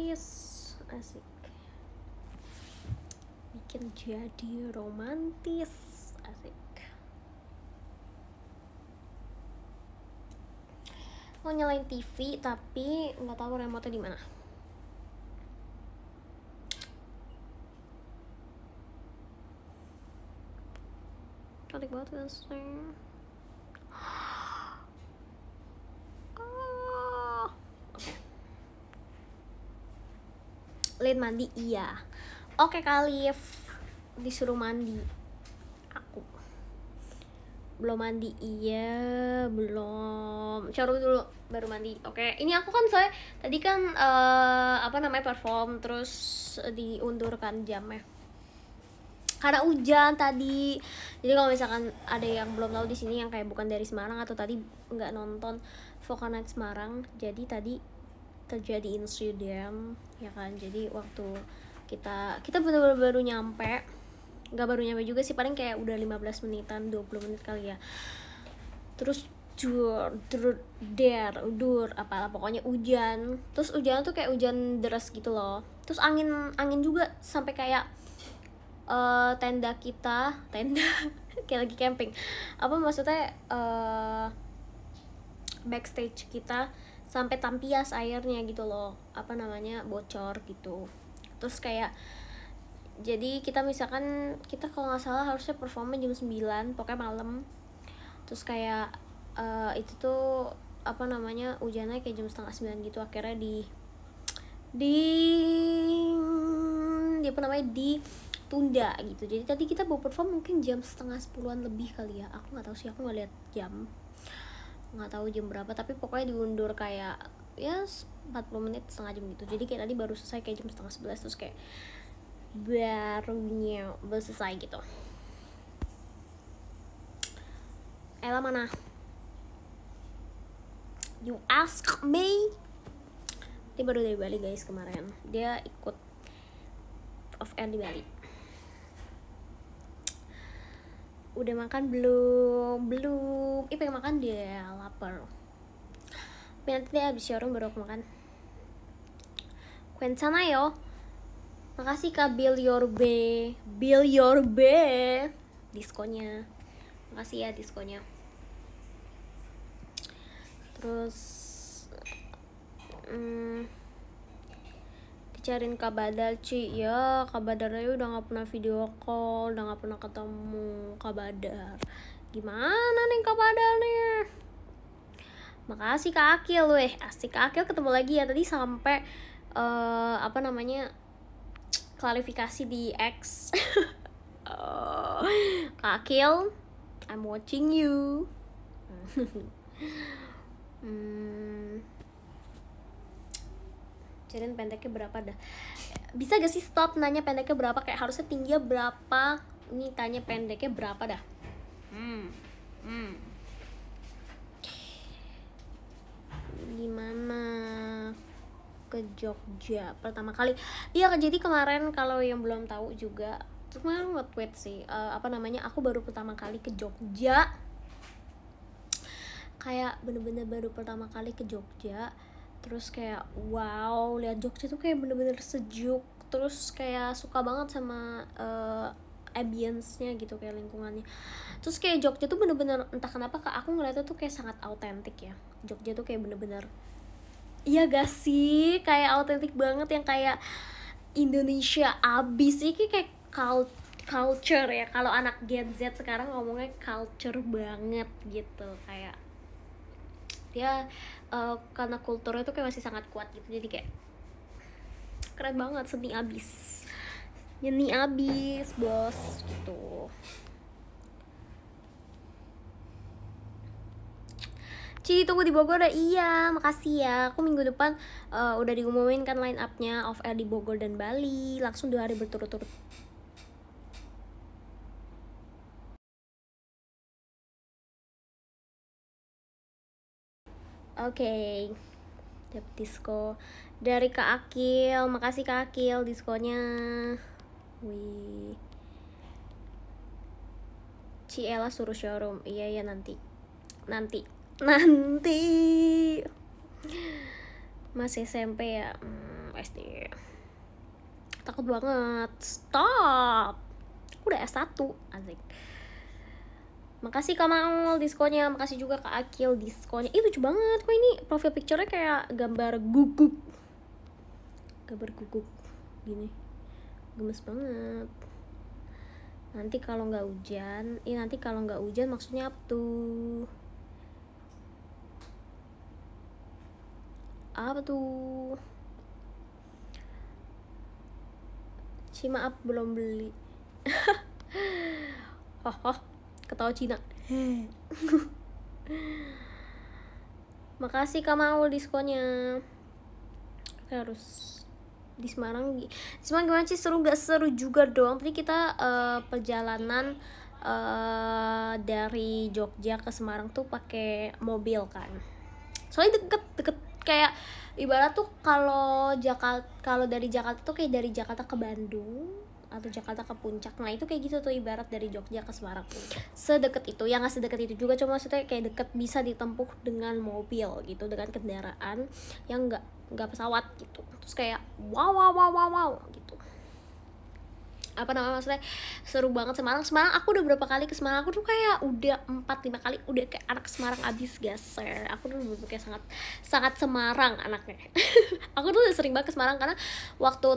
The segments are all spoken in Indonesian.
romantis, asik. Bikin jadi romantis, asik. Mau nyalain TV tapi nggak tahu remote-nya di mana. Cantik banget kan sih. Lin mandi iya. Oke Kalif, disuruh mandi. Aku belum mandi, iya belum. Shower dulu baru mandi. Oke, ini aku kan saya tadi kan perform terus diundurkan jamnya karena hujan tadi. Jadi kalau misalkan ada yang belum tahu di sini yang kayak bukan dari Semarang atau tadi nggak nonton Vocal Night Semarang, jadi tadi terjadi insiden ya kan. Jadi waktu kita benar-benar baru nyampe, nggak baru nyampe juga sih, paling kayak udah 15 menitan 20 menit kali ya. Terus apalah pokoknya hujan. Terus hujan tuh kayak hujan deras gitu loh. Terus angin juga sampai kayak tenda kayak lagi camping. Apa maksudnya backstage kita sampai tampias airnya gitu loh, bocor gitu. Terus kayak jadi kita misalkan kita kalau nggak salah harusnya performnya jam 9 pokoknya malam. Terus kayak itu tuh hujannya kayak jam setengah 9 gitu. Akhirnya ditunda gitu. Jadi tadi kita mau perform mungkin jam setengah 10-an lebih kali ya. Aku nggak tahu sih, aku nggak lihat jam, nggak tahu jam berapa, tapi pokoknya diundur kayak ya 40 menit setengah jam gitu. Jadi kayak tadi baru selesai kayak jam setengah 11, terus kayak baru selesai gitu. Ella mana? You ask me. Dia baru dari Bali guys kemarin. Dia ikut off air di Bali. Udah makan belum? Pengen makan dia, lapar. Tapi nanti dia habis showroom baru aku makan. 괜찮아요. Makasih Kak Bill Your Bay diskonya. Makasih ya diskonya. Terus dicariin Kak Badar Ci. Ya Kak Badarnya udah gak pernah video call, udah gak pernah ketemu Kak Badar. Gimana nih Kak Badar nih? Makasih Kak Akil weh. Asik Kak Akil, ketemu lagi ya. Tadi sampai klarifikasi di X. Kak Akil, I'm watching you. Cariin pendeknya berapa dah. Bisa gak sih stop nanya pendeknya berapa? Kayak harusnya tingginya berapa. Ini tanya pendeknya berapa dah. Gimana ke Jogja pertama kali? Iya, jadi kemarin kalau yang belum tahu juga, kemarin wait sih, aku baru pertama kali ke Jogja. Kayak bener-bener baru pertama kali ke Jogja. Terus kayak wow, lihat Jogja tuh kayak bener-bener sejuk. Terus kayak suka banget sama ambience-nya gitu, kayak lingkungannya. Terus kayak Jogja tuh bener-bener entah kenapa aku ngeliatnya tuh kayak sangat autentik ya. Jogja tuh kayak bener-bener, iya gak sih, kayak autentik banget, yang kayak Indonesia abis sih, kayak culture ya. Kalau anak Gen Z sekarang ngomongnya culture banget gitu, kayak dia karena kulturnya tuh kayak masih sangat kuat gitu. Jadi kayak keren banget, seni abis bos gitu. Ci, tunggu di Bogor dah. Iya, makasih ya. Aku minggu depan udah diumumin kan line up-nya off air di Bogor dan Bali. Langsung 2 hari berturut-turut. Oke. Dapet disko dari Kak Akil. Makasih Kak Akil diskonya. Wih. Ci Ella suruh showroom. Iya nanti. Masih SMP ya. SD. Takut banget. Stop. Aku udah S1, asik. Makasih Kak Maul diskonnya, makasih juga Kak Akil diskonnya. Ih lucu banget kok ini, profile picture-nya kayak gambar guguk. Gambar guguk gini. Gemes banget. Nanti kalau nggak hujan, nanti kalau nggak hujan maksudnya apa tuh? Apa tuh? Maaf belum beli. Ketawa Cina. Makasih Kak Maul diskonnya. Harus di Semarang gimana sih, seru gak? Seru juga dong. Tadi kita perjalanan dari Jogja ke Semarang tuh pakai mobil kan, soalnya deket kayak ibarat tuh kalau dari Jakarta tuh kayak dari Jakarta ke Bandung atau Jakarta ke Puncak. Nah itu kayak gitu tuh ibarat dari Jogja ke Semarang, sedekat itu. Ya nggak sedekat itu juga, cuma maksudnya kayak deket, bisa ditempuh dengan mobil gitu, dengan kendaraan yang nggak pesawat gitu. Terus kayak wow gitu. Apa namanya, maksudnya seru banget. Semarang aku udah berapa kali ke Semarang. Aku tuh kayak udah 4-5 kali, udah kayak anak Semarang abis geser. Aku tuh kayak sangat Semarang anaknya. Aku tuh udah sering banget ke Semarang karena waktu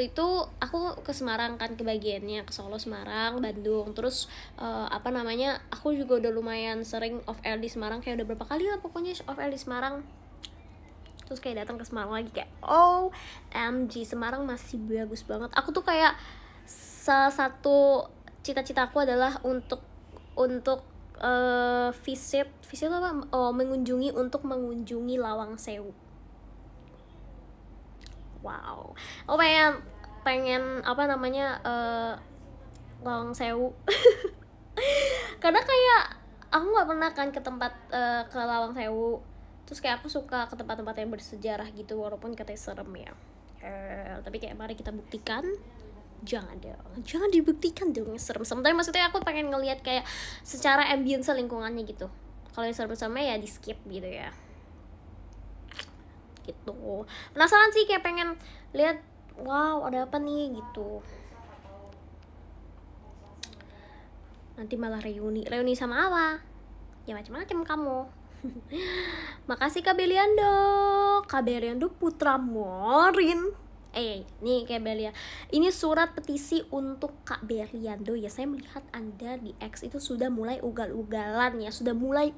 itu aku ke Semarang kan, kebagiannya ke Solo, Semarang, Bandung. Terus apa namanya, aku juga udah lumayan sering off air di Semarang, kayak udah berapa kali lah pokoknya off air di Semarang. Terus kayak datang ke Semarang lagi kayak OMG, Semarang masih bagus banget. Aku tuh kayak salah satu cita-cita aku adalah untuk visit apa? mengunjungi Lawang Sewu. Wow, aku pengen apa namanya, Lawang Sewu. Karena kayak aku nggak pernah kan ke tempat ke Lawang Sewu. Terus kayak aku suka ke tempat-tempat yang bersejarah gitu, walaupun katanya serem ya. Tapi kayak mari kita buktikan. Jangan dibuktikan dong, serem-serem. Tapi maksudnya aku pengen ngelihat kayak secara ambience lingkungannya gitu. Kalau yang serem-seremnya ya di skip gitu ya. Gitu. Penasaran sih, kayak pengen lihat wow ada apa nih gitu. Nanti malah reuni sama apa? Ya macam-macam kamu. Makasih Kak Beliando Putra Morin. Nih Kak Belia, ini surat petisi untuk Kak Beliando ya. Saya melihat Anda di X itu sudah mulai ugal-ugalan ya, sudah mulai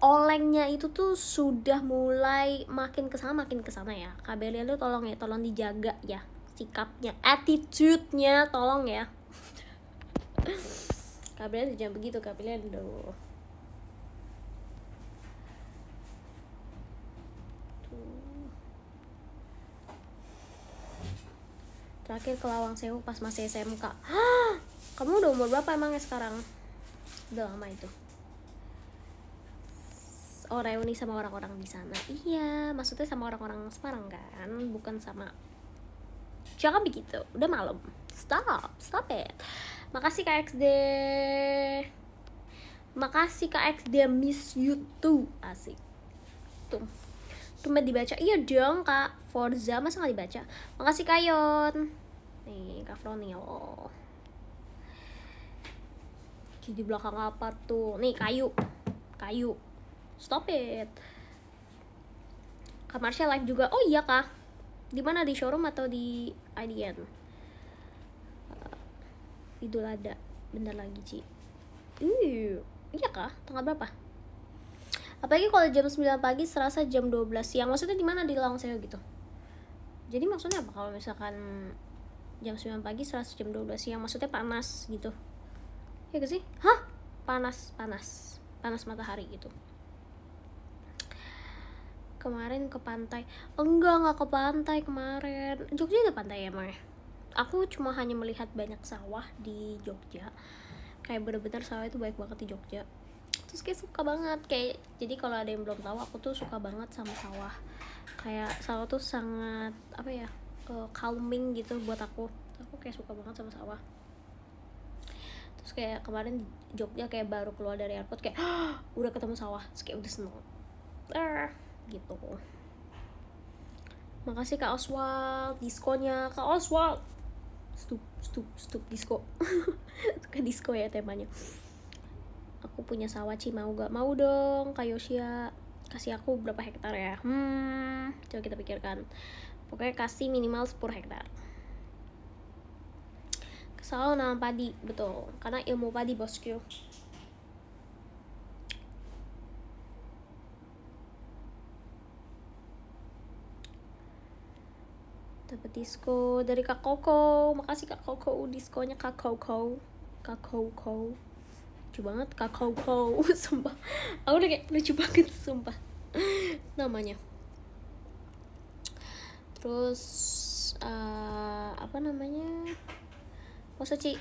olengnya itu tuh sudah mulai makin kesana ya. Kak Beliando tolong dijaga ya sikapnya, attitude-nya tolong ya. Kak Beliando jangan begitu Kak Beliando. Terakhir ke Lawang Sewu pas masih SMK. Kamu udah umur berapa emangnya sekarang? Udah lama itu. Reuni sama orang-orang di sana. Iya, maksudnya sama orang-orang Semarang kan, bukan sama. Jangan begitu, udah malam. Stop it. Makasih Kak XD. Miss you too. Asik. Tuh dibaca. Iya dong Kak Forza, masa gak dibaca? Makasih Kayon. Nih Kak Fronil. Di belakang apa tuh? Nih kayu. Stop it. Kak Marsha live juga. Oh iya Kak. Di mana, di showroom atau di IDN? Idul Adha bentar lagi Ci. Iya Kak, tanggal berapa? Apalagi kalau jam 9 pagi, Selasa jam 12 siang. Maksudnya di mana, di Lawang Sewu gitu? Jadi maksudnya apa kalau misalkan jam 9 pagi, Selasa jam 12 siang? Maksudnya panas gitu? Ya gak sih? Hah? Panas matahari gitu. Kemarin ke pantai. Enggak ke pantai kemarin. Jogja ada pantai ya emang ya? Aku cuma hanya melihat banyak sawah di Jogja. Kayak bener-bener sawah itu baik banget di Jogja. Terus kayak suka banget, kayak jadi kalau ada yang belum tahu, aku tuh suka banget sama sawah. Kayak sawah tuh sangat apa ya, calming gitu buat aku kayak suka banget sama sawah. Terus kayak kemarin di Jogja kayak baru keluar dari airport kayak udah ketemu sawah, terus kayak udah seneng gitu. Makasih Kak Oswald, diskonya Kak Oswald. Stup disco. Suka disco ya temanya. Aku punya sawah Ci, mau gak? Mau dong Kak Yosia. Kasih aku berapa hektar ya? Coba kita pikirkan. Pokoknya kasih minimal 10 hektar. Selalu nanam padi, betul. Karena ilmu padi bosku. Dapat disco dari Kak Koko. Makasih Kak Koko, diskonya Kak Koko. Lucu banget Kak Koko. Sumpah, aku udah kayak lucu banget sumpah namanya. Terus apa namanya, Posoci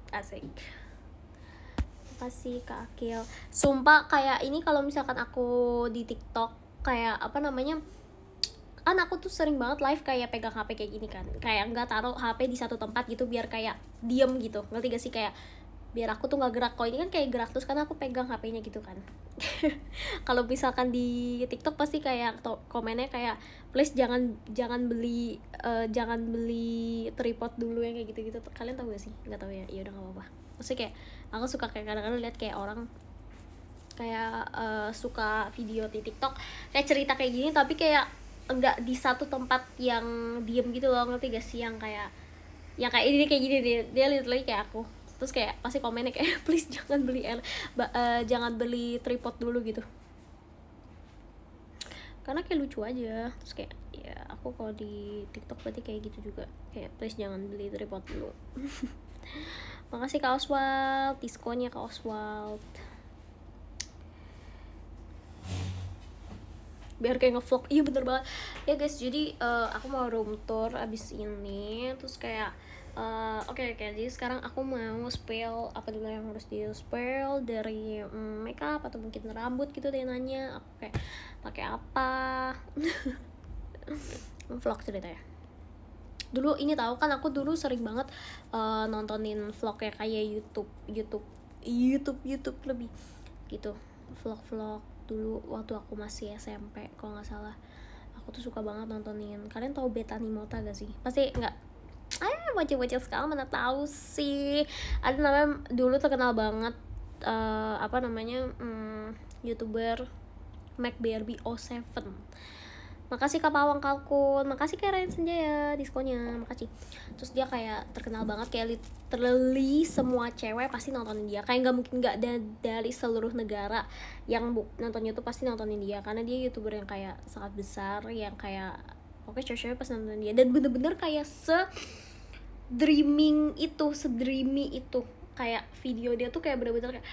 asik. Makasih Kak Akil. Sumpah kayak ini kalau misalkan aku di TikTok kayak apa namanya, kan aku tuh sering banget live kayak pegang HP kayak gini kan, kayak nggak taruh HP di satu tempat gitu biar kayak diem gitu, ngerti gak sih, kayak biar aku tuh nggak gerak. Kok ini kan kayak gerak terus karena aku pegang HP-nya gitu kan. Kalau misalkan di TikTok pasti kayak komennya kayak please jangan beli tripod dulu yang kayak gitu-gitu. Kalian tahu gak sih? Nggak tahu ya, ya udah nggak apa-apa. Maksudnya kayak aku suka kayak kadang-kadang lihat kayak orang kayak suka video di TikTok kayak cerita kayak gini tapi kayak enggak di satu tempat yang diem gitu loh, ngerti gak sih, yang kayak ini kayak gini dia literally kayak aku. Terus kayak pasti komennya kayak please jangan beli tripod dulu gitu, karena kayak lucu aja. Terus kayak ya aku kalau di TikTok berarti kayak gitu juga, kayak please jangan beli tripod dulu. Makasih Kak Oswald, diskonya Kak Oswald. Biar kayak ngevlog, iya bener banget ya guys. Jadi aku mau room tour abis ini. Terus kayak oke, jadi sekarang aku mau spill apa dulu yang harus di spill dari makeup atau mungkin rambut gitu. Dia nanya aku kayak pakai apa. Vlog ceritanya dulu ini, tahu kan aku dulu sering banget nontonin vlog kayak YouTube lebih gitu, vlog dulu waktu aku masih SMP kalau nggak salah. Aku tuh suka banget nontonin. Kalian tahu Bethany Mota gak sih? Pasti nggak. Bocil-bocil sekarang mana tahu sih. Ada namanya dulu terkenal banget apa namanya YouTuber McBarbie 07. Makasih Kak Pawang Kalkun, makasih Kak Ryan Senjaya diskonya, makasih. Terus dia kayak terkenal banget, kayak literally semua cewek pasti nontonin dia. Kayak nggak mungkin nggak dari seluruh negara yang nonton YouTube pasti nontonin dia, karena dia YouTuber yang kayak sangat besar, yang kayak oke cewek-cewek pasti nontonin dia. Dan bener-bener kayak dreamy itu, kayak video dia tuh kayak bener-bener kayak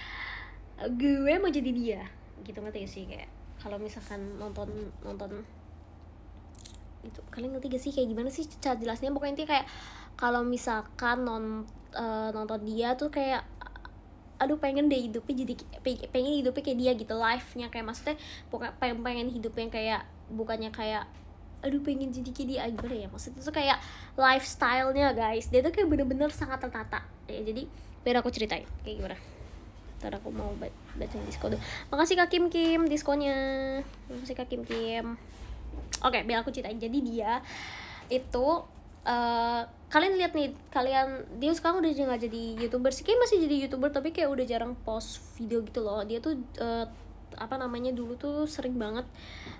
gue mau jadi dia gitu, ngerti sih? Kayak kalau misalkan nonton itu, kalian ngerti gak sih kayak gimana sih cara jelasnya? Pokoknya intinya kayak kalau misalkan nonton dia tuh kayak aduh pengen deh hidupnya jadi pengen hidupnya kayak dia gitu, live-nya kayak maksudnya pokoknya pengen hidupnya kayak bukannya kayak aduh pengen jadi kayak dia, gimana ya maksudnya tuh kayak lifestyle-nya guys. Dia tuh kayak bener-bener sangat tertata ya. Jadi biar aku ceritain kayak gimana. Ntar aku mau baca disko dulu. Makasih Kak Kim diskonya. Makasih Kak Kim. Oke, biar aku ceritain. Jadi dia itu kalian lihat nih, dia sekarang udah nggak jadi YouTuber sih, kayak masih jadi YouTuber tapi kayak udah jarang post video gitu loh. Dia tuh apa namanya, dulu tuh sering banget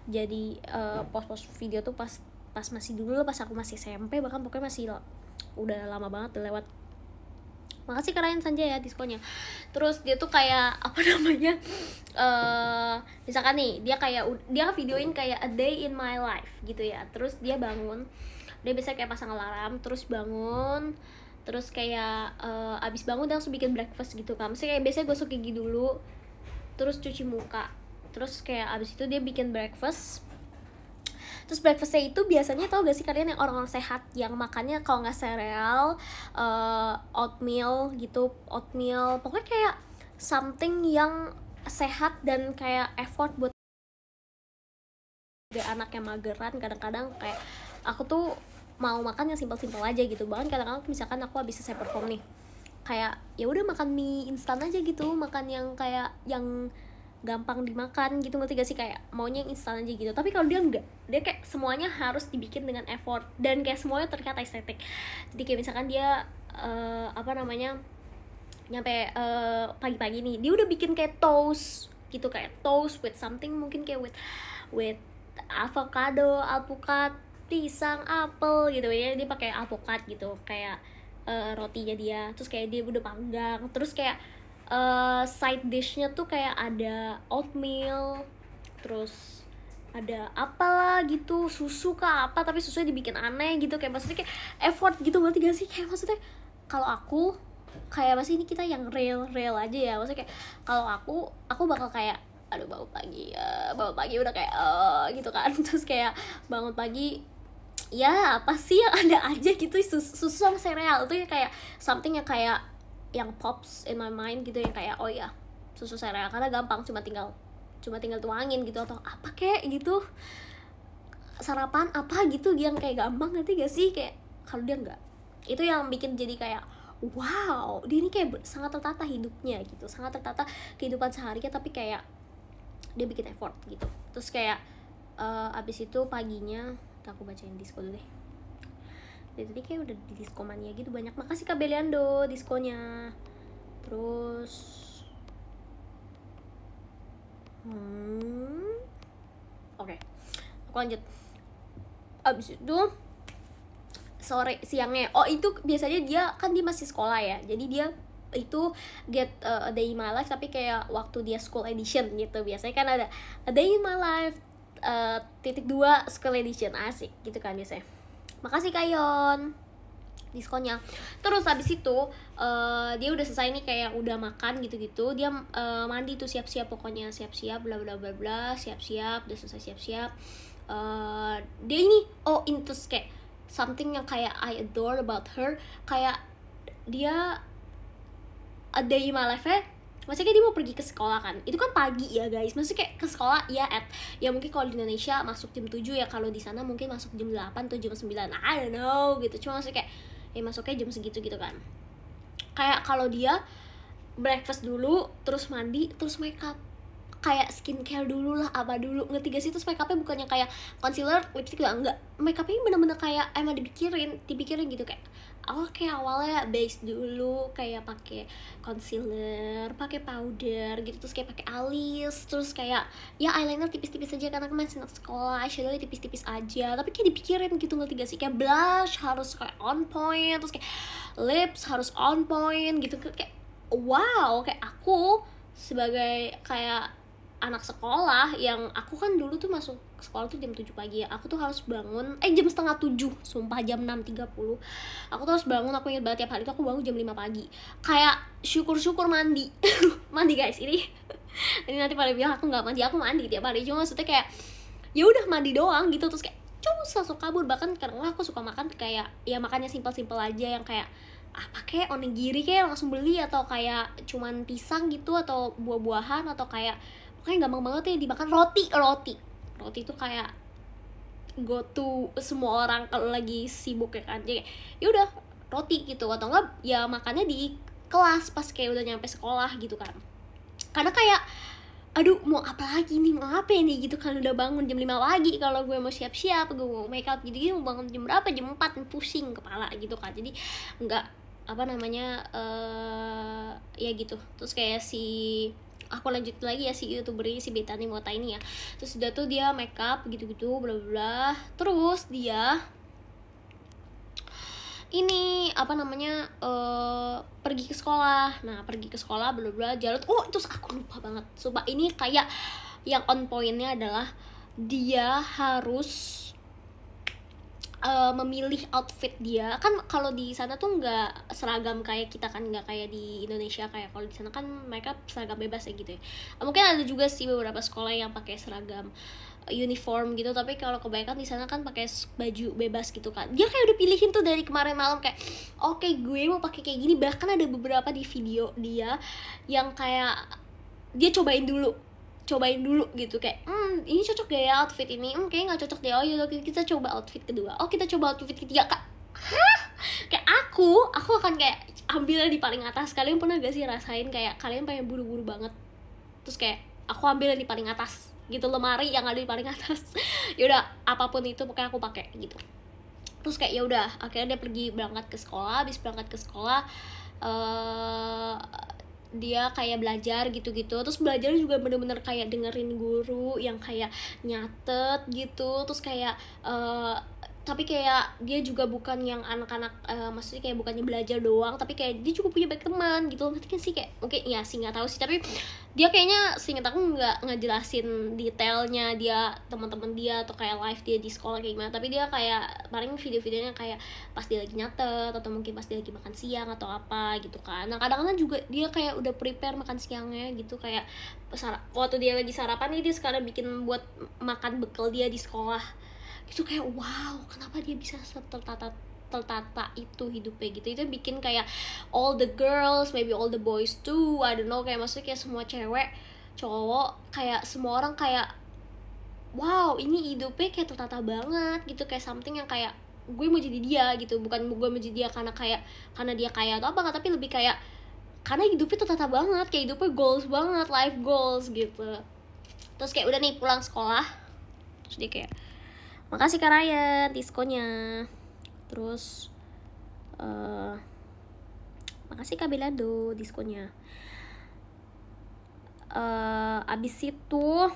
jadi post video tuh pas masih dulu lah, pas aku masih SMP, bahkan pokoknya masih udah lama banget udah lewat. Makasih Kak Ryan Sanjaya diskonya. Terus dia tuh kayak apa namanya, misalkan nih dia videoin kayak a day in my life gitu ya. Terus dia bangun, dia biasanya kayak pasang alarm, terus bangun, terus kayak abis bangun dia langsung bikin breakfast gitu kan. Maksudnya kayak biasanya gosok gigi dulu, terus cuci muka, terus kayak abis itu dia bikin breakfast. Terus breakfastnya itu biasanya, tau gak sih kalian, yang orang-orang sehat yang makannya kalau nggak sereal, oatmeal gitu, pokoknya kayak something yang sehat dan kayak effort buat anak yang mageran. Kadang-kadang kayak aku tuh mau makan yang simpel-simpel aja gitu. Bahkan kadang-kadang misalkan aku habis selesai perform nih, kayak ya udah makan mie instan aja gitu, makan yang kayak yang gampang dimakan gitu, ngerti gak sih, kayak maunya yang instan aja gitu. Tapi kalau dia enggak, dia kayak semuanya harus dibikin dengan effort dan kayak semuanya terlihat estetik. Jadi kayak misalkan dia nyampe pagi-pagi nih, dia udah bikin kayak toast gitu, kayak toast with something, mungkin kayak with avocado, alpukat, pisang, apel gitu ya. Dia pakai alpukat gitu, kayak rotinya dia, terus kayak dia udah panggang, terus kayak side dishnya tuh kayak ada oatmeal, terus ada apalah gitu, susu kah apa, tapi susunya dibikin aneh gitu, kayak maksudnya kayak effort gitu, ngerti gak sih, kayak maksudnya kalau aku kayak masih ini kita yang real aja ya, maksudnya kayak kalau aku bakal kayak aduh bangun pagi udah kayak gitu kan terus kayak bangun pagi ya apa sih yang ada aja gitu, susu sama sereal itu ya kayak something yang kayak yang pops in my mind gitu, yang kayak oh ya susu sereal karena gampang, cuma tinggal tuangin gitu, atau apa kayak gitu, sarapan apa gitu yang kayak gampang, nanti gak sih, kayak kalau dia enggak, itu yang bikin jadi kayak wow, dia ini kayak sangat tertata hidupnya gitu, sangat tertata kehidupan seharinya, tapi kayak dia bikin effort gitu. Terus kayak abis itu paginya aku bacain disko dulu deh. Jadi kayak udah di diskomania gitu banyak. Makasih Kak Beliando diskonya. Terus oke. Aku lanjut. Abis itu siangnya. Oh, itu biasanya dia masih sekolah ya. Jadi dia itu get a day in my life, tapi kayak waktu dia school edition gitu. Biasanya kan ada a day in my life .2 school edition, asik gitu kan biasanya. Makasih Kayon diskonnya. Terus habis itu dia udah selesai nih, kayak udah makan gitu-gitu, dia mandi tuh, siap-siap pokoknya, siap-siap bla bla bla bla, siap-siap, udah selesai siap-siap. Dia ini terus kayak something yang kayak I adore about her, kayak dia a day in my life maksudnya dia mau pergi ke sekolah kan, itu kan pagi ya guys, maksudnya kayak ke sekolah ya ya mungkin kalau di Indonesia masuk jam 7 ya, kalau di sana mungkin masuk jam 8 atau jam 9, I don't know gitu, cuma maksudnya kayak ya masuknya jam segitu gitu kan. Kayak kalau dia breakfast dulu, terus mandi, terus makeup, kayak skincare dulu lah, apa dulu, ngerti gak sih? Terus makeupnya bukannya kayak concealer, lipstick juga enggak, makeupnya bener-bener kayak emang dipikirin gitu, kayak awalnya base dulu, kayak pakai concealer, pakai powder gitu, terus kayak pakai alis, terus kayak ya eyeliner tipis-tipis aja karena masih anak sekolah, eyeshadow tipis-tipis aja, tapi kayak dipikirin gitu, ngerti gak sih? Kayak blush harus kayak on point, terus kayak lips harus on point gitu, kayak wow, kayak aku sebagai kayak anak sekolah, yang aku kan dulu tuh masuk sekolah tuh jam 7 pagi ya, aku tuh harus bangun jam setengah 7, sumpah jam 6.30 aku tuh harus bangun. Aku ingat banget tiap hari tuh aku bangun jam 5 pagi, kayak syukur mandi mandi guys, ini nanti pada bilang aku nggak mandi, aku mandi tiap hari, cuma maksudnya kayak ya udah mandi doang gitu, terus kayak langsung kabur. Bahkan kadang aku suka makan kayak ya makannya simpel aja, yang kayak apa kayak onigiri kayak langsung beli, atau kayak cuman pisang gitu, atau buah-buahan, atau kayak pokoknya gampang banget ya dimakan. Roti itu kayak go to semua orang kalau lagi sibuk ya kan, jadi ya udah roti gitu, atau enggak ya makannya di kelas pas kayak udah nyampe sekolah gitu kan. Karena kayak aduh mau apa lagi nih, mau apa nih gitu kan, udah bangun jam 5 pagi, kalau gue mau siap-siap, gue mau make up gitu mau bangun jam berapa, jam 4, pusing kepala gitu kan. Jadi enggak ya gitu. Terus kayak aku lanjut lagi ya, si youtuber ini, si Betani Mota ini ya, terus udah tuh dia makeup gitu-gitu bla bla, terus dia ini pergi ke sekolah. Nah pergi ke sekolah bla bla jalan, terus aku lupa banget sumpah, ini kayak yang on pointnya adalah dia harus memilih outfit dia. Kan kalau di sana tuh nggak seragam kayak kita kan, nggak kayak di Indonesia, kayak kalau di sana kan mereka seragam bebas ya gitu ya. Mungkin ada juga sih beberapa sekolah yang pakai seragam uniform gitu, tapi kalau kebanyakan di sana kan pakai baju bebas gitu kan. Dia kayak udah pilihin tuh dari kemarin malam, kayak oke, gue mau pakai kayak gini. Bahkan ada beberapa di video dia yang kayak dia cobain dulu gitu, kayak ini cocok gak ya outfit ini, kayaknya nggak cocok deh, yaudah kita coba outfit kedua, kita coba outfit ketiga. Kayak aku akan kayak ambilnya di paling atas. Kalian pernah gak sih rasain kayak kalian pengen buru-buru banget, terus kayak aku ambil yang di paling atas gitu, lemari yang ada di paling atas. Ya udah, apapun itu pokoknya aku pakai gitu. Terus kayak ya udah, akhirnya dia pergi berangkat ke sekolah. Habis berangkat ke sekolah dia kayak belajar gitu-gitu. Terus belajar juga bener-bener kayak dengerin guru yang kayak nyatet gitu. Terus kayak tapi kayak dia juga bukan yang anak-anak maksudnya kayak bukannya belajar doang, tapi kayak dia juga punya banyak teman gitu. Ngerti kan sih, kayak mungkin ya sih, nggak tahu sih, tapi dia kayaknya seingat aku nggak ngejelasin detailnya dia teman-teman dia atau kayak live dia di sekolah kayak gimana, tapi dia kayak paling video-videonya kayak pas dia lagi nyatet atau mungkin pas dia lagi makan siang atau apa gitu kan. Nah kadang-kadang juga dia kayak udah prepare makan siangnya gitu, kayak waktu dia lagi sarapan nih dia sekarang bikin buat makan bekal dia di sekolah itu. Kayak wow, kenapa dia bisa tertata itu hidupnya gitu. Itu bikin kayak all the girls, maybe all the boys too, I don't know, kayak maksudnya kayak semua cewek cowok kayak semua orang kayak wow, ini hidupnya kayak tertata banget gitu, kayak something yang kayak gue mau jadi dia gitu. Bukan gue mau jadi dia karena dia kaya atau apa nggak, tapi lebih kayak karena hidupnya tertata banget, kayak hidupnya goals banget, life goals gitu. Terus kayak udah nih pulang sekolah, terus dia kayak makasih Kak Ryan diskonya. Terus makasih Kak Belado diskonya. Abis itu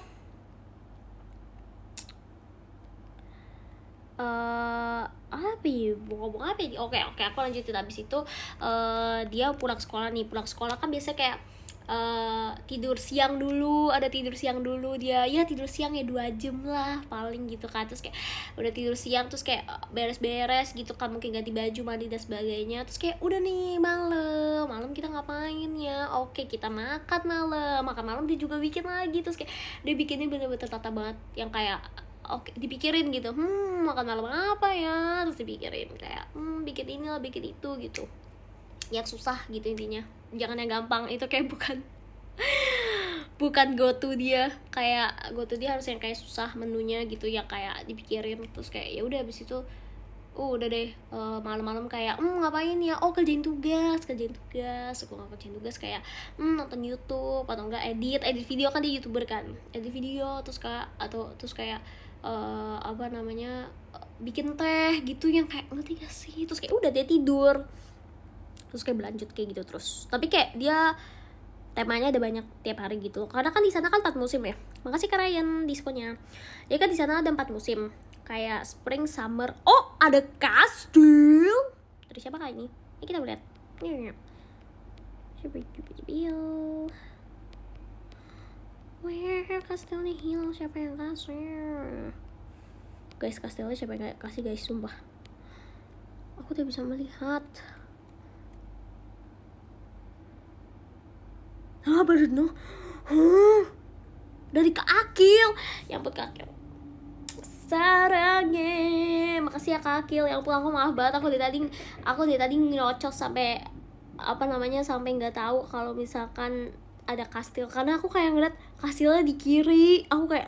apa ya, ngomong apa ya? Oke, aku lanjutin. Abis itu dia pulang sekolah kan biasa kayak tidur siang dulu, ada tidur siang dulu dia, ya tidur siang ya 2 jam lah paling gitu kan. Terus kayak udah tidur siang, terus kayak beres-beres gitu kan, mungkin ganti baju, mandi dan sebagainya. Terus kayak udah nih malam kita ngapain ya, oke kita makan malam dia juga bikin lagi. Terus kayak dia bikinnya bener-bener tertata banget, yang kayak oke dipikirin gitu, makan malam apa ya, terus dipikirin kayak bikin ini lah, bikin itu gitu, yang susah gitu intinya, jangan yang gampang. Itu kayak bukan go to dia, kayak go to dia harus yang kayak susah menunya gitu, yang kayak dipikirin. Terus kayak ya udah habis itu udah deh malam-malam kayak ngapain ya, kerjain tugas. Aku nggak kerjain tugas, kayak nonton YouTube atau enggak edit video, kan dia YouTuber kan, edit video. Terus kayak apa namanya, bikin teh gitu, yang kayak ngerti gak sih. Terus kayak udah dia tidur, terus kayak berlanjut kayak gitu terus. Tapi kayak dia temanya ada banyak tiap hari gitu, karena kan di sana kan 4 musim ya. Makasih Kak Ryan diskonya. Ya kan di sana ada 4 musim, kayak spring, summer. Oh, ada kastil. Dari siapa kak ini? Ini kita lihat. Where kastilnya hilang, siapa yang kasih? Guys, kastilnya siapa yang kasih guys, sumpah. Aku tidak bisa melihat. Bener. Dari Kak Akil. Ya ampun Kak Akil, sarangnya. Makasih ya Kak Akil. Yang pulang, aku maaf banget, aku dari tadi nyocok sampai apa namanya, sampai nggak tahu kalau misalkan ada kastil, karena aku kayak ngeliat kastilnya di kiri. Aku kayak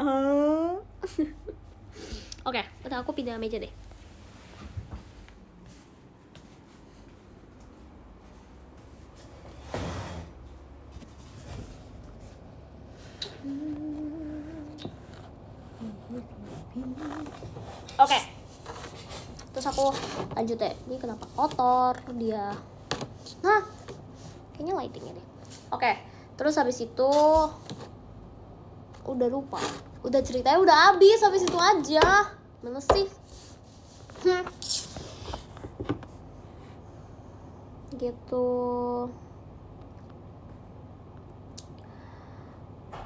Oke, udah aku pindah meja deh. Oke. Terus aku lanjut ya. Ini kenapa kotor dia? Nah, kayaknya lightingnya deh. Oke. Terus habis itu udah lupa. Udah ceritanya udah habis, habis itu aja. Mana sih? Gitu.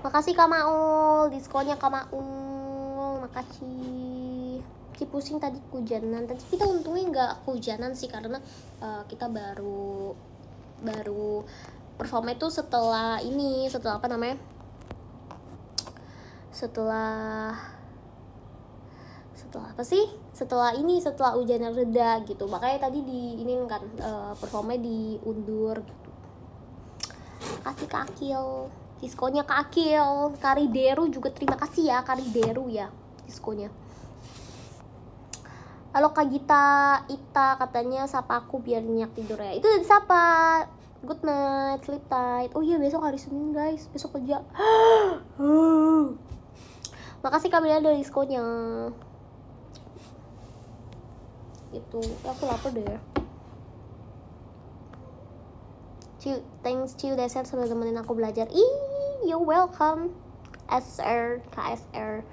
Makasih Kak Maul, diskonnya Kak Maul. Makasih. Si pusing tadi kehujanan. Tadi kita untungnya nggak kehujanan sih, karena kita baru performa itu setelah apa namanya? Setelah apa sih? Setelah hujan reda gitu. Makanya tadi kan performanya diundur gitu. Kasih Kak Akil. Diskonya Kak Akil. Karideru juga terima kasih ya, Karideru ya diskonya. Halo Kak Gita, Ita katanya sapa aku biar nyenyak tidur ya. Itu udah disapa. Good night, sleep tight. Oh iya, besok hari Senin guys, besok kerja. Makasih Kamila dari diskonya. Itu aku lapar deh. Thanks Ciu Deser sudah temenin aku belajar. You're welcome. KSR.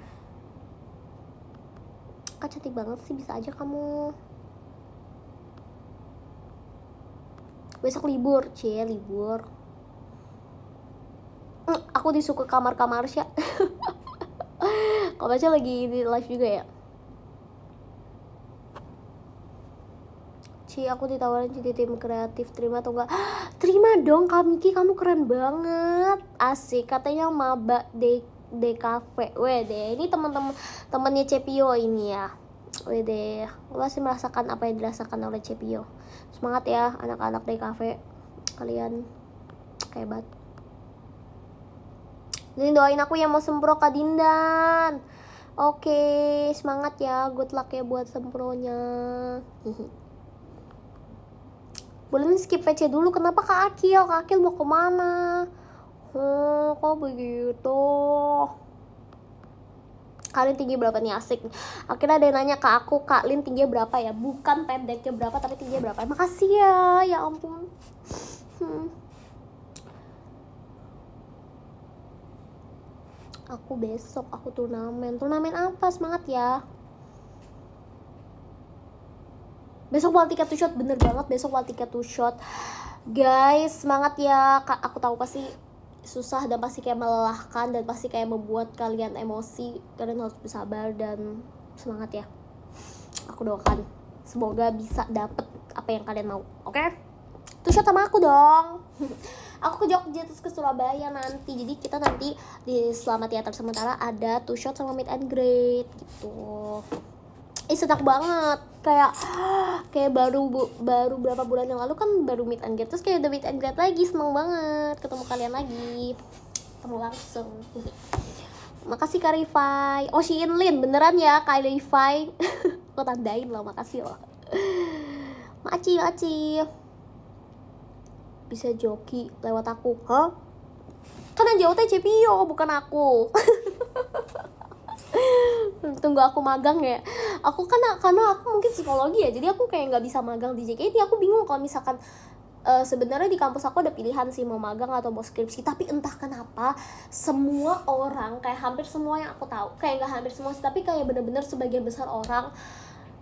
Kak cantik banget sih, bisa aja kamu. Besok libur, libur. Aku disuruh ke kamar Sya. Kak Baca lagi di live juga ya. Aku ditawarin jadi tim kreatif, terima atau enggak? Terima dong Kak Miki, kamu keren banget. Asik, katanya maba DKV. Wede, ini temannya Cepio ini ya. Wede, masih merasakan apa yang dirasakan oleh Cepio. Semangat ya anak-anak DKV, kalian hebat. Jadi doain aku yang mau sempro Kak Dindan. Oke, semangat ya, good luck ya buat sempronya. Boleh skip VC dulu, kenapa Kak Akil? Kak Akil mau kemana? Kok begitu? Kalian tinggi berapa nih, asik. Akhirnya ada yang nanya ke aku, Kak Lin tinggi berapa ya? Bukan pendeknya berapa, tapi tinggi berapa. Makasih ya ampun. Aku besok, aku turnamen apa? Semangat ya. Besok wall ticket to shot, bener banget, besok wall ticket to shot. Guys, semangat ya. Aku tahu pasti susah dan pasti kayak melelahkan dan pasti kayak membuat kalian emosi. Kalian harus bersabar dan semangat ya. Aku doakan semoga bisa dapet apa yang kalian mau. Oke? To shot sama aku dong. Aku ke Jogja terus ke Surabaya nanti. Jadi kita nanti di Selama Teater Sementara ada to shot sama meet and greet gitu. Sedap banget, kayak baru berapa bulan yang lalu kan baru meet and greet, terus kayak udah meet and greet lagi, seneng banget ketemu kalian lagi, ketemu langsung. Makasih Kak Rifai. Oh si Inlin, beneran ya Kak Rifai. Lo tandain loh, makasih loh. Maci bisa joki lewat aku, kan yang jauh teh Cepio bukan aku. Tunggu aku magang ya. Karena aku mungkin psikologi ya, jadi aku kayak nggak bisa magang di JKT. Aku bingung kalau misalkan sebenarnya di kampus aku ada pilihan sih mau magang atau mau skripsi, tapi entah kenapa semua orang, kayak hampir semua yang aku tahu, kayak nggak hampir semua sih, tapi kayak bener-bener sebagian besar orang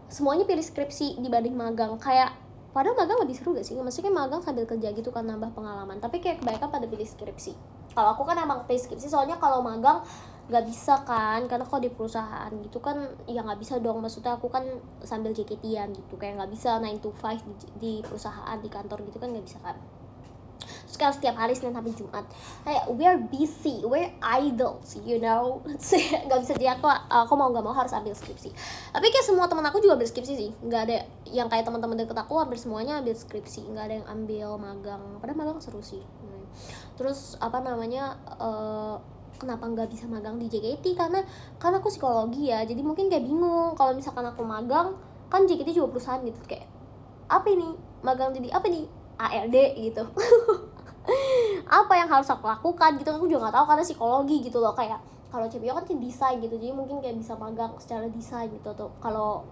semuanya pilih skripsi dibanding magang. Kayak padahal magang lebih seru gak sih? Maksudnya magang sambil kerja gitu kan, nambah pengalaman, tapi kayak kebanyakan pada pilih skripsi. Kalau aku kan emang pilih skripsi, soalnya kalau magang nggak bisa kan, karena kalau di perusahaan gitu kan ya nggak bisa dong. Maksudnya aku kan sambil JKT-an gitu, kayak nggak bisa 9 to 5 di perusahaan, di kantor gitu kan nggak bisa kan. Terus kan setiap hari Senin sampai Jumat kayak we're busy, we're idols, you know. Nggak bisa, jadi aku mau nggak mau harus ambil skripsi. Tapi kayak semua teman aku juga ambil skripsi sih, nggak ada yang kayak teman-teman deket aku hampir semuanya ambil skripsi, nggak ada yang ambil magang. Padahal magang seru sih. Terus kenapa nggak bisa magang di JKT, karena aku psikologi ya, jadi mungkin kayak bingung kalau misalkan aku magang, kan JKT juga perusahaan gitu, kayak apa ini magang jadi apa nih ARD gitu. Apa yang harus aku lakukan gitu, aku juga nggak tahu karena psikologi gitu loh. Kayak kalau Cepio kan desain gitu, jadi mungkin kayak bisa magang secara desain gitu, atau kalau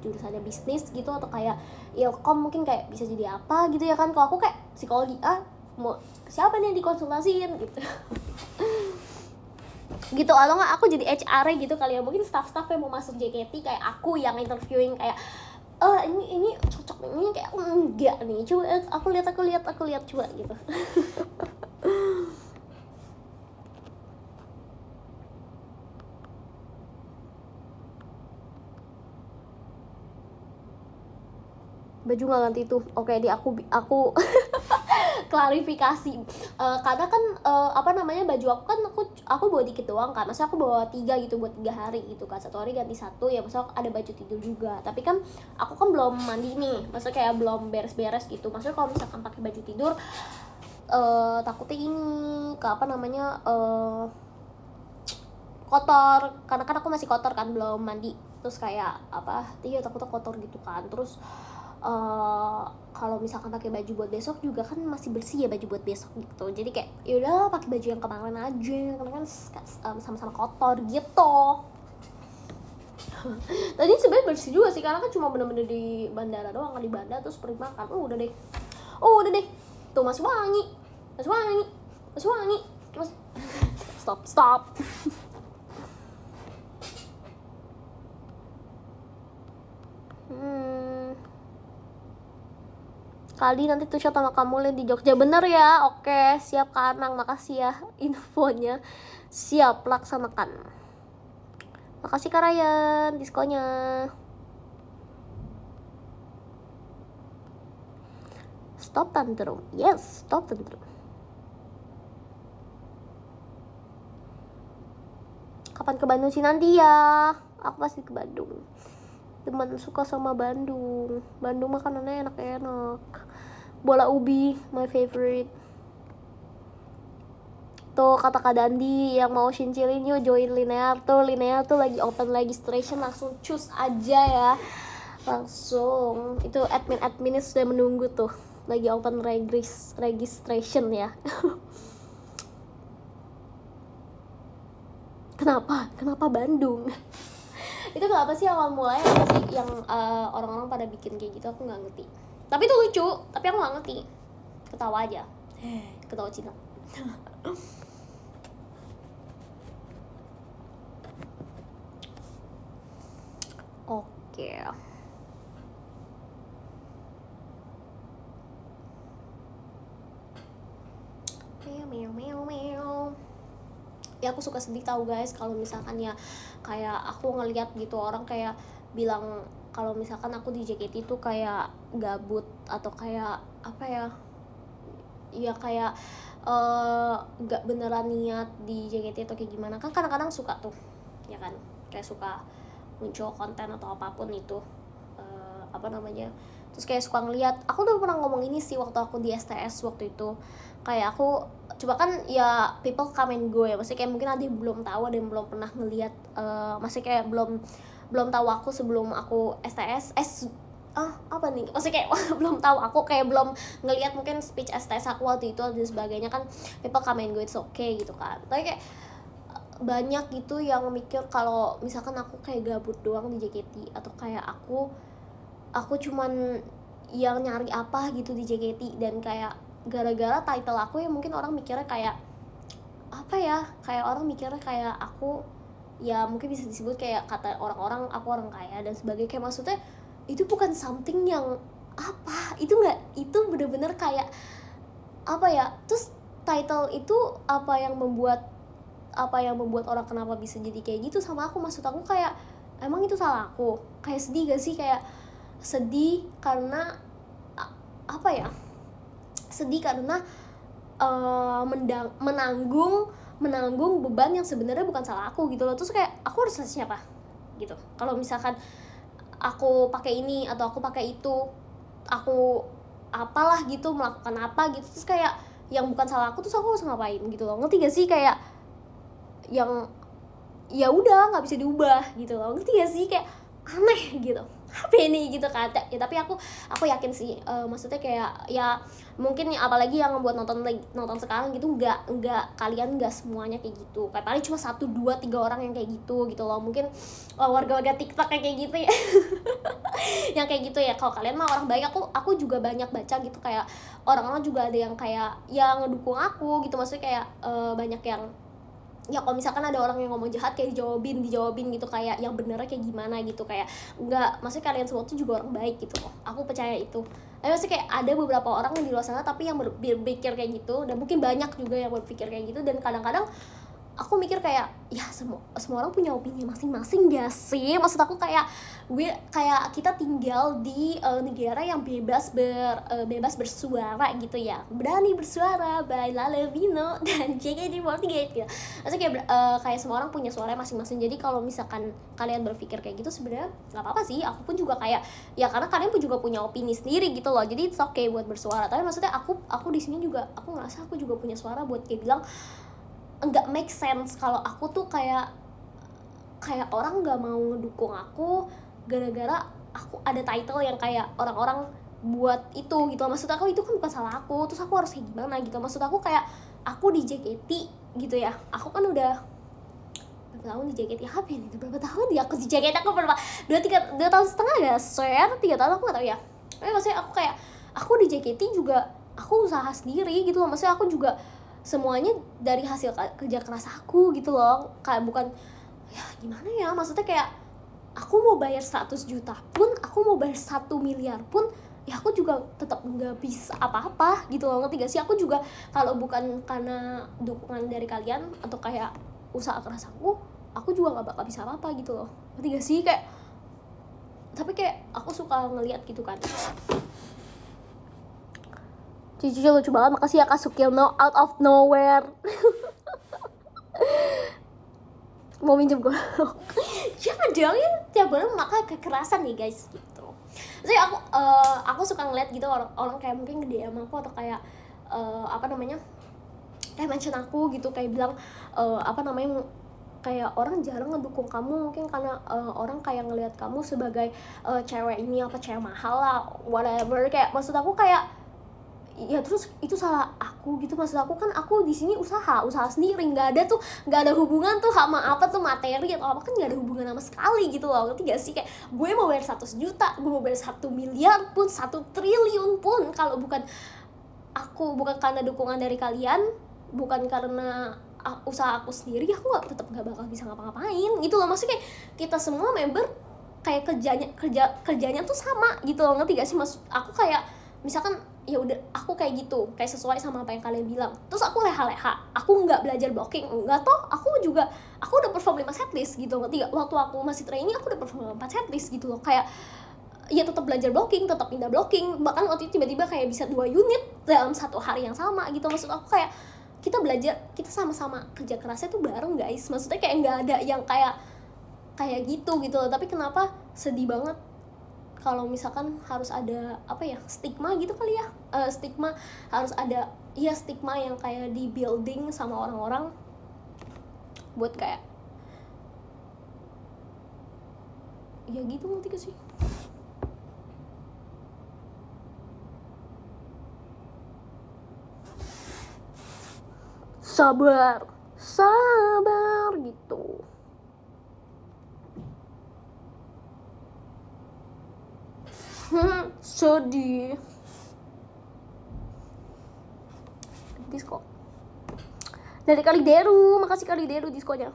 jurusannya bisnis gitu, atau kayak ilkom mungkin kayak bisa jadi apa gitu ya kan. Kalau aku kayak psikologi, mau siapa nih yang dikonsultasiin gitu. Gitu, atau nggak aku jadi HR gitu kali ya, mungkin staff-staff yang mau masuk JKT kayak aku yang interviewing kayak ini cocok, ini kayak enggak nih, coba aku lihat coba gitu. Baju nggak ganti tuh, oke di aku klarifikasi, karena kan baju aku kan aku bawa dikit doang kan, maksudnya aku bawa 3 gitu buat 3 hari gitu kan, 1 hari ganti 1 ya, maksudnya ada baju tidur juga, tapi kan aku kan belum mandi nih, maksudnya kayak belum beres-beres gitu. Maksudnya kalau misalkan pakai baju tidur takutnya ini kotor, karena kan aku masih kotor kan, belum mandi, terus kayak takutnya kotor gitu kan. Terus kalau misalkan pakai baju buat besok juga kan masih bersih ya baju buat besok gitu. Jadi kayak yaudah pakai baju yang kemarin aja, karena kan sama-sama kotor gitu. Tadi sebenarnya bersih juga sih, karena kan cuma bener-bener di bandara doang, kan di bandara terus pergi makan. Udah deh tuh masih wangi terus stop. Kali nanti tuh shot sama kamu lihat di Jogja, bener ya? Oke, siap Kak Anang, makasih ya infonya. Siap, laksanakan. Makasih Kak Ryan, diskonya. Stop tantrum, yes, stop tantrum. Kapan ke Bandung sih nanti ya? Aku pasti ke Bandung. Teman suka sama Bandung makanannya enak-enak. Bola ubi, my favorite. Tuh kata Kak Dandi yang mau shincilin yuk join Linear tuh lagi open registration, langsung cus aja ya. Langsung itu adminnya sudah menunggu tuh, lagi open registration ya. Kenapa Bandung? Itu kenapa sih awal mulanya apa sih yang orang-orang pada bikin kayak gitu, aku nggak ngerti. Tapi itu lucu, tapi aku nggak ngerti. Ketawa aja, ketawa Cina. Oke. Meow. Ya aku suka sedih tahu guys kalau misalkan ya kayak aku ngelihat gitu orang kayak bilang kalau misalkan aku di JKT itu kayak gabut atau kayak apa ya kayak nggak beneran niat di JKT atau kayak gimana. Kan kadang-kadang suka tuh ya kan, kayak suka muncul konten atau apapun itu terus kayak suka ngeliat. Aku tuh pernah ngomong ini sih waktu aku di STS waktu itu, kayak aku coba kan ya people come and go ya, maksudnya kayak mungkin ada yang belum tahu, ada yang belum pernah ngeliat, maksudnya kayak belum tahu aku sebelum aku STS apa nih, maksudnya kayak belum tahu aku, kayak belum ngeliat mungkin speech STS aku waktu itu dan sebagainya kan. People come and go, it's okay gitu kan. Tapi kayak banyak gitu yang mikir kalau misalkan aku kayak gabut doang di JKT, atau kayak aku cuman yang nyari apa gitu di JKT, dan kayak gara-gara title aku ya mungkin orang mikirnya kayak apa ya, kayak orang mikirnya kayak aku ya mungkin bisa disebut kayak kata orang-orang aku orang kaya dan sebagainya. Kayak maksudnya itu bukan something yang apa, itu nggak, itu bener-bener kayak apa ya. Terus title itu apa yang membuat orang kenapa bisa jadi kayak gitu sama aku. Maksud aku kayak emang itu salah aku? Kayak sedih gak sih, kayak sedih karena apa ya, sedih karena menanggung beban yang sebenarnya bukan salah aku gitu loh. Terus kayak aku harus ngasih siapa gitu kalau misalkan aku pakai ini atau aku pakai itu, aku apalah gitu, melakukan apa gitu, terus kayak yang bukan salah aku, terus aku harus ngapain gitu loh. Ngerti gak sih, kayak yang ya udah nggak bisa diubah gitu loh. Ngerti gak sih, kayak aneh gitu, apa ini gitu kan ya. Tapi aku yakin sih, maksudnya kayak ya mungkin apalagi yang buat nonton sekarang gitu, nggak kalian nggak semuanya kayak gitu, kayak paling cuma 1, 2, 3 orang yang kayak gitu loh. Mungkin warga-warga TikTok kayak gitu ya. Yang kayak gitu ya. Kalau kalian mah orang baik, aku juga banyak baca gitu, kayak orang-orang juga ada yang kayak yang ngedukung aku gitu. Maksudnya kayak banyak yang ya kalau misalkan ada orang yang ngomong jahat kayak dijawabin gitu, kayak yang benernya kayak gimana gitu, kayak enggak, maksudnya kalian semua tuh juga orang baik gitu loh. Aku percaya itu. Tapi maksudnya kayak ada beberapa orang yang di luar sana tapi yang berpikir kayak gitu, dan mungkin banyak juga yang berpikir kayak gitu. Dan kadang-kadang aku mikir kayak ya semua orang punya opini masing-masing gak sih? Maksud aku kayak kita tinggal di negara yang bebas bersuara gitu ya, berani bersuara by Lalevino dan JKT48 gitu. Maksudnya kayak semua orang punya suara masing-masing. Jadi kalau misalkan kalian berpikir kayak gitu sebenarnya nggak apa-apa sih. Aku pun juga kayak ya, karena kalian pun juga punya opini sendiri gitu loh. Jadi it's okay buat bersuara. Tapi maksudnya aku di sini juga aku ngerasa aku juga punya suara buat kayak bilang nggak make sense kalau aku tuh kayak orang nggak mau ngedukung aku gara-gara aku ada title yang kayak orang-orang buat itu gitu. Maksud aku itu kan bukan salah aku, terus aku harus kayak gimana gitu. Maksud aku kayak aku di JKT gitu ya, aku kan udah berapa tahun di JKT, apa ya itu berapa tahun ya aku di JKT, aku berapa 2 tahun setengah ya, 3 tahun aku nggak tahu ya. Maksudnya aku kayak aku di JKT juga aku usaha sendiri gitu loh, maksudnya aku juga semuanya dari hasil kerja keras aku gitu loh, kayak bukan ya gimana ya, maksudnya kayak aku mau bayar 100 juta pun, aku mau bayar 1 miliar pun, ya aku juga tetap nggak bisa apa-apa gitu loh, ngerti gak sih? Aku juga kalau bukan karena dukungan dari kalian atau kayak usaha keras aku juga nggak bakal bisa apa-apa gitu loh, ngerti gak sih? Kayak tapi kayak aku suka ngeliat gitu kan. Cici lucu banget, makasih ya Kak Sukil, no out of nowhere. Mau minjem gue. Jangan dong, ya tiap bulan makan kekerasan nih guys gitu. Jadi aku suka ngeliat gitu orang kayak mungkin nge-DM aku atau kayak apa namanya, kayak mention aku gitu, kayak bilang apa namanya, kayak orang jarang ngedukung kamu mungkin karena orang kayak ngelihat kamu sebagai cewek ini apa cewek mahal lah whatever. Kayak maksud aku kayak ya terus itu salah aku gitu. Maksud aku kan aku di sini usaha sendiri, nggak ada hubungan tuh sama apa tuh materi atau apa, kan nggak ada hubungan sama sekali gitu loh, ngerti gak sih? Kayak gue mau bayar 100 juta, gue mau bayar 1 miliar pun, 1 triliun pun, kalau bukan karena dukungan dari kalian, bukan karena usaha aku sendiri, aku tetap nggak bakal bisa ngapa-ngapain gitu loh. Maksudnya kayak kita semua member kayak kerjanya tuh sama gitu loh, ngerti gak sih? Maksud aku kayak misalkan ya udah aku kayak gitu, kayak sesuai sama apa yang kalian bilang, terus aku leha-leha, aku nggak belajar blocking, enggak toh aku udah perform 5 setlist gitu, ngerti gak? Waktu aku masih training aku udah perform 4 setlist gitu loh, kayak ya tetap belajar blocking, tetap pindah blocking, bahkan waktu itu tiba-tiba kayak bisa 2 unit dalam 1 hari yang sama gitu. Maksud aku kayak kita belajar, kita sama-sama kerja kerasnya tuh bareng guys, maksudnya kayak nggak ada yang kayak gitu loh. Tapi kenapa sedih banget kalau misalkan harus ada apa ya, stigma gitu kali ya, stigma harus ada ya, stigma yang kayak di building sama orang-orang buat kayak ya gitu, ngerti gak sih? Sabar gitu. Sedih. Disco dari Kalideru, makasih Kalideru diskonya.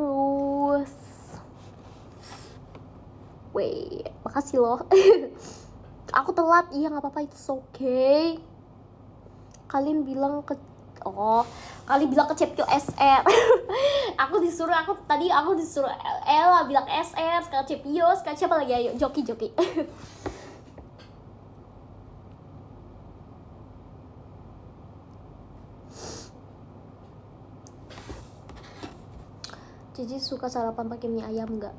Pops. Wait, makasih loh. Aku telat, iya nggak apa-apa, it's okay. Kalian bilang ke Cepil SR. aku disuruh Ella bilang SR, sekarang Cepio, sekarang siapa lagi? Ayo joki. Cici suka sarapan pakai mie ayam nggak?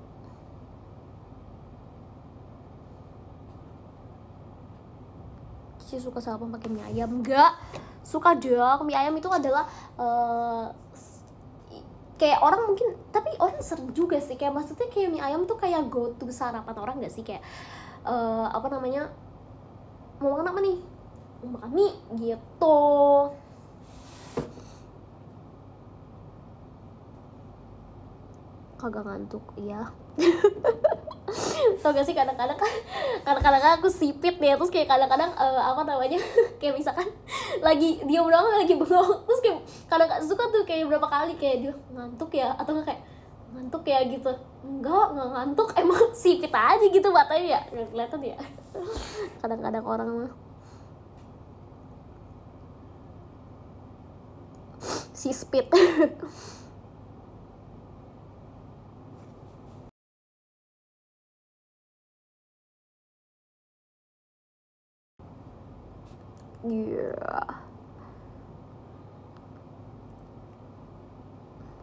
Cici suka sarapan pakai mie ayam nggak? Suka dong. Mie ayam itu adalah kayak orang mungkin, tapi orang sering juga sih, kayak maksudnya kayak mie ayam tuh kayak go to sarapan orang nggak sih? Kayak apa namanya, mau makan apa nih? Mau makan mie gitu. Kagak ngantuk, iya. Tau gak sih kadang-kadang kan kadang-kadang aku sipit nih, terus kayak kadang-kadang apa namanya kayak misalkan lagi dia doang lagi bengong, terus kayak kadang-kadang suka tuh kayak berapa kali kayak dia ngantuk ya, atau nggak kayak ngantuk ya gitu. Nggak ngantuk, emang sipit aja gitu matanya ya, nggak kelihatan ya. Kadang-kadang orang mah si speed. Yeah.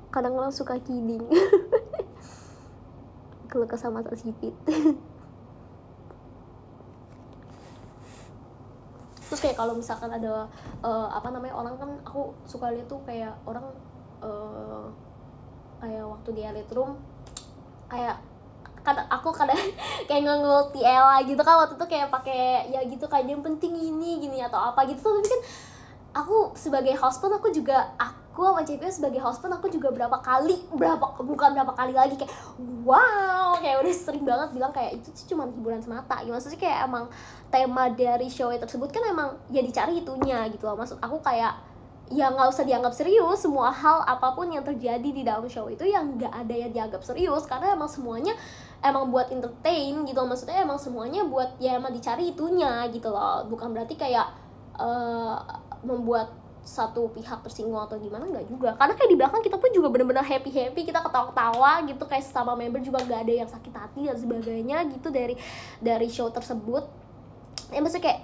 Kadang-kadang suka kidding. Kalau kesama tak sipit. Terus kayak kalau misalkan ada apa namanya orang kan, aku suka lihat tuh kayak orang kayak waktu di elite room kayak aku kadang kayak nge-ngulti Ella gitu kan waktu itu, kayak pakai ya gitu kayak yang penting ini gini atau apa gitu. Tapi kan aku sebagai host pun aku sama JP sebagai host pun aku juga bukan berapa kali lagi kayak wow, kayak udah sering banget bilang kayak itu sih cuma hiburan semata gitu. Maksudnya kayak emang tema dari show tersebut kan emang ya dicari itunya gitu loh. Maksud aku kayak ya nggak usah dianggap serius, semua hal apapun yang terjadi di dalam show itu yang nggak ada yang dianggap serius, karena emang semuanya emang buat entertain gitu loh. Maksudnya emang semuanya buat ya emang dicari itunya gitu loh, bukan berarti kayak membuat satu pihak tersinggung atau gimana, nggak juga. Karena kayak di belakang kita pun juga bener-bener happy, kita ketawa-ketawa gitu, kayak sama member juga nggak ada yang sakit hati dan sebagainya gitu dari show tersebut. Ya maksudnya kayak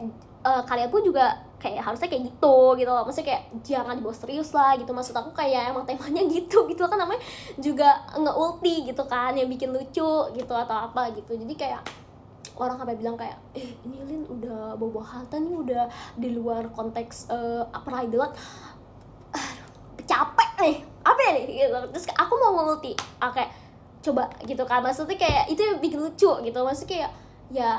kalian pun juga kayak harusnya kayak gitu loh. Maksudnya kayak jangan dibawa serius lah gitu. Maksud aku kayak emang temanya gitu kan, namanya juga nge-ulti gitu kan, yang bikin lucu gitu atau apa gitu. Jadi kayak orang sampai bilang kayak ini Lin udah bawa halta nih, udah di luar konteks peridolan, capek nih apa ya nih gitu. Terus aku mau ngulti oke coba gitu kan, maksudnya kayak itu yang bikin lucu gitu. Maksudnya kayak ya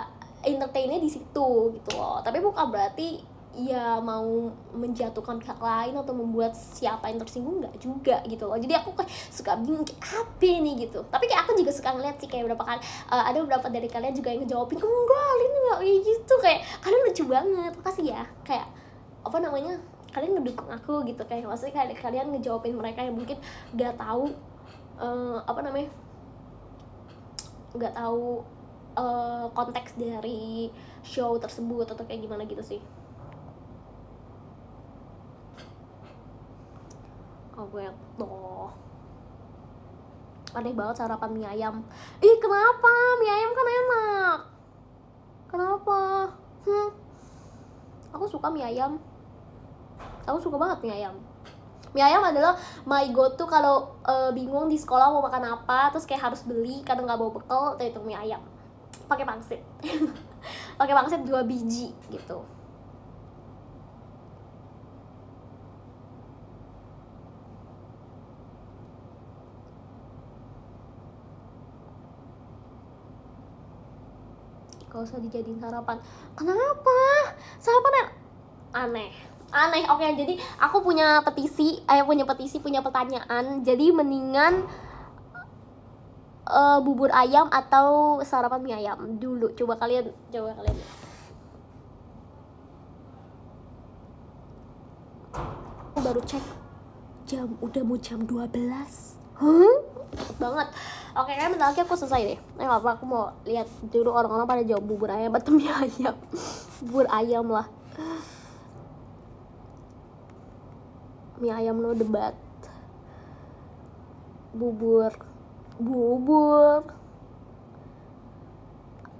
entertainnya di situ gitu loh, tapi bukan berarti ya mau menjatuhkan pihak lain atau membuat siapa yang tersinggung, nggak juga gitu loh. Jadi aku kayak suka bingung kayak apa nih gitu. Tapi kayak aku juga suka ngeliat sih kayak beberapa kali ada beberapa dari kalian juga yang ngejawabin enggak Lin nggak kayak gitu, kayak kalian lucu banget, makasih ya, kayak apa namanya kalian ngedukung aku gitu. Kayak maksudnya kayak kalian ngejawabin mereka yang mungkin nggak tahu apa namanya nggak tahu konteks dari show tersebut atau kayak gimana gitu sih. Oh gitu. Aneh banget sarapan mie ayam. Kenapa? Mie ayam kan enak. Kenapa? Aku suka mie ayam. Aku suka banget mie ayam. Mie ayam adalah my go to kalau bingung di sekolah mau makan apa, terus kayak harus beli karena nggak bawa bekal, itu mie ayam. Pakai pangsit. Pakai pangsit 2 biji gitu. Gak usah dijadiin sarapan. Kenapa? Sarapan aneh. Oke, jadi aku punya punya pertanyaan. Jadi mendingan bubur ayam atau sarapan mie ayam dulu. Coba kalian. Aku baru cek udah mau jam 12. Banget. Oke, kan bentar lagi aku selesai deh. Apa aku mau lihat dulu orang-orang pada jawab bubur ayam atau mie ayam. Bubur ayam lah. Mie ayam no debat. Bubur.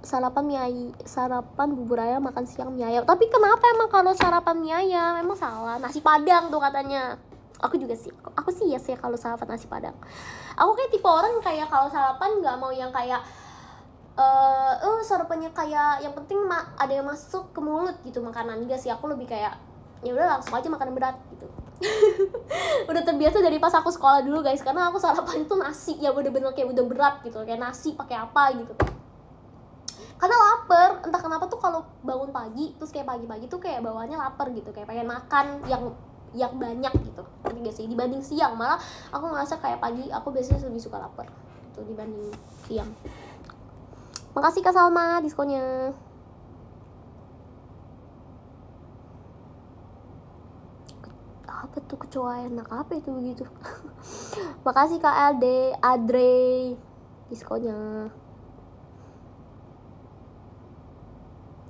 Sarapan bubur ayam, makan siang mie ayam. Tapi kenapa emang kalau sarapan mie ayam? Emang salah. Nasi Padang tuh katanya. Aku sih yes ya kalau sarapan nasi Padang. Aku kayak tipe orang kayak kalau sarapan nggak mau yang kayak sarapannya kayak yang penting ada yang masuk ke mulut gitu makanan. Enggak sih, aku lebih kayak ya udah langsung aja makanan berat gitu. Udah terbiasa dari pas aku sekolah dulu guys, karena aku sarapan itu nasi ya bener-bener kayak udah berat gitu, kayak nasi pakai apa gitu. Karena lapar, entah kenapa tuh kalau bangun pagi terus kayak pagi-pagi tuh kayak bawaannya lapar gitu, kayak pengen makan yang banyak gitu. Tapi gak sih, dibanding siang malah aku ngerasa kayak pagi aku biasanya lebih suka lapar gitu dibanding siang. Makasih Kak Salma diskonnya. Apa tuh kecoa enak, apa itu begitu? Makasih Kak LD Adre diskonnya.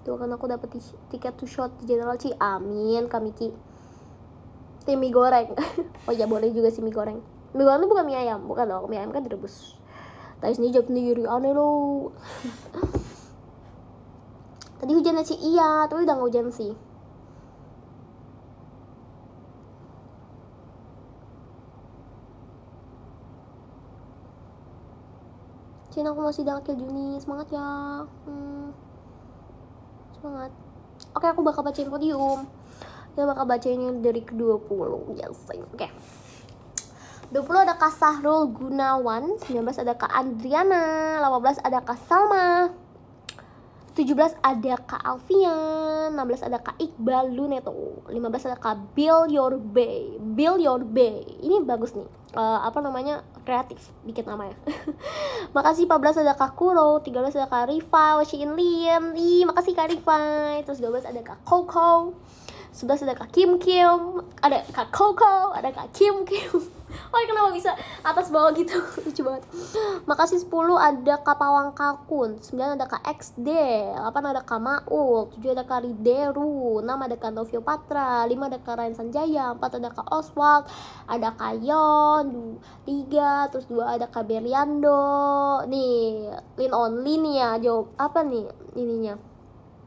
Tuh kan aku dapet tiket to shot di General Ci. Amin Kak Miki. Tim mie goreng. Oh ya boleh juga sih mie goreng. Mie goreng itu bukan mie ayam, bukan dong, mie ayam kan direbus. Tadi sendiri jawab sendiri, aneh lo. Tadi hujan Ci, iya, tapi udah nggak hujan sih. Cina aku masih dakil Juni, semangat ya. Semangat. Oke, aku bakal bacain podium. Kita bakal bacainnya dari ke-20. Yes, oke. 20 ada Kak Sahrul Gunawan, 19 ada Kak Andriana, 18 ada Kak Salma, 17 ada Kak Alfian, 16 ada Kak Iqbal Luneto, 15 ada Kak Bill Your Bay. Ini bagus nih. Apa namanya? Kreatif bikin namanya. Makasih. 14 ada Kak Kuro, 13 ada Kak Rifa, Washin Lin. Makasih Kak Rifa. Terus 12 ada Kak Koko. 11 ada Kak Kim, ada Kak Koko, ada Kak Kim. Oh, kenapa bisa atas bawah gitu? Lucu banget. Makasih. 10 ada Kak Pawang Kalkun, 9 ada Kak XD, 8 ada Kak Maul, 7 ada Kak Rideru, 6 ada Kak Novio Patra, 5 ada Kak Ryan Sanjaya, 4 ada Kak Oswald, ada Kak Yon, 3, terus 2 ada Kak Berliando. Nih, Lin Only nih ya, jawab apa nih ininya?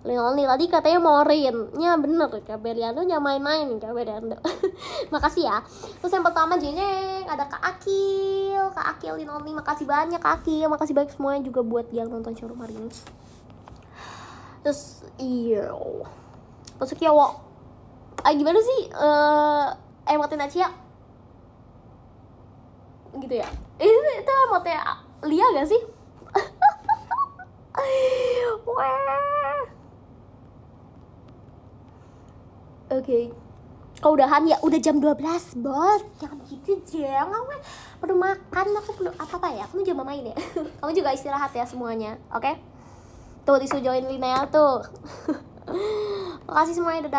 Leoni tadi katanya mau Rin-nya bener, Kak Beriando nya main-main nih Kak Beriando. Makasih ya. Terus yang pertama Jeneng ada Kak Akil Leoni, makasih banyak Kak Akil, makasih banyak semuanya juga buat yang nonton showroom hari ini. Terus masuk ya wo. Gimana sih emotnya Nacia? Gitu ya. Itu emotnya Lia gak sih? Wah. Oke. Kau udahan ya, udah jam 12 bos. Jangan gitu jangan weh. Perlu makan, aku perlu apa ya? Kamu jangan main ya. Kamu juga istirahat ya semuanya, oke? Tuh disuruh join Lineal tuh. Makasih semuanya, dadah.